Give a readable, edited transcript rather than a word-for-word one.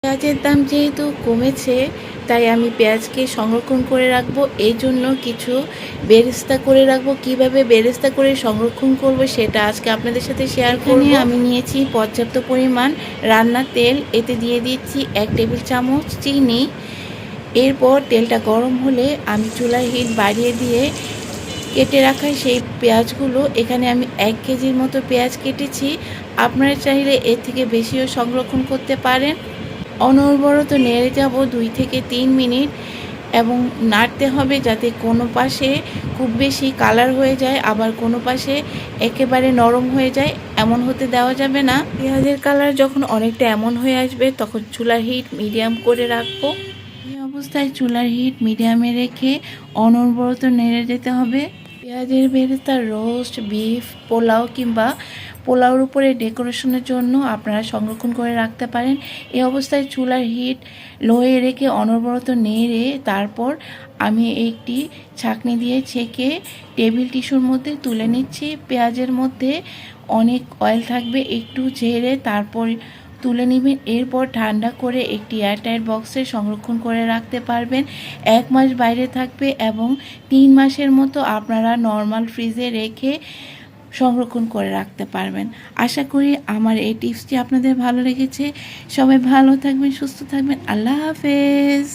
পেঁয়াজের দাম যেহেতু কমেছে, তাই আমি পেঁয়াজকে সংরক্ষণ করে রাখবো। এই জন্য কিছু বেরেস্তা করে রাখবো। কিভাবে বেরেস্তা করে সংরক্ষণ করব সেটা আজকে আপনাদের সাথে শেয়ার করব। এখানে আমি নিয়েছি পর্যাপ্ত পরিমাণ রান্নার তেল। এতে দিয়ে দিচ্ছি 1 টেবিল চামচ চিনি। এরপর তেলটা গরম হলে আমি চুলার হিট বাড়িয়ে দিয়ে কেটে রাখা সেই পেঁয়াজগুলো, এখানে আমি 1 কেজির মতো পেঁয়াজ কেটেছি। আপনারা চাইলে এর থেকে বেশিও সংরক্ষণ করতে পারেন। অনবরত নেড়ে যাব 2 থেকে 3 মিনিট এবং নাড়তে হবে যাতে কোনো পাশে খুব বেশি কালার হয়ে যায়, আবার কোনো পাশে একেবারে নরম হয়ে যায়, এমন হতে দেওয়া যাবে না। পেঁয়াজের কালার যখন অনেকটা এমন হয়ে আসবে তখন চুলার হিট মিডিয়াম করে রাখবো। এই অবস্থায় চুলার হিট মিডিয়ামে রেখে অনবরত নেড়ে যেতে হবে। পেঁয়াজের বেরেস্তা রোস্ট, বিফ, পোলাও কিংবা পোলাওর উপরে ডেকোরেশনের জন্য আপনারা সংরক্ষণ করে রাখতে পারেন। এই অবস্থায় চুলার হিট লোয়ে রেখে অনবরত নেড়ে তারপর আমি একটি ছাঁকনি দিয়ে ছেঁকে টেবিল টিস্যুর মধ্যে তুলে নিচ্ছি। পেঁয়াজের মধ্যে অনেক অয়েল থাকবে, একটু ঝেড়ে তারপর তুলে নেবেন। এরপর ঠান্ডা করে একটি এয়ারটাইট বক্সে সংরক্ষণ করে রাখতে পারবেন। 1 মাস বাইরে থাকবে এবং 3 মাসের মতো আপনারা নর্মাল ফ্রিজে রেখে সংরক্ষণ করে রাখতে পারবেন। আশা করি আমার এই টিপসটি আপনাদের ভালো লেগেছে। সবাই ভালো থাকবেন, সুস্থ থাকবেন। আল্লাহ হাফেজ।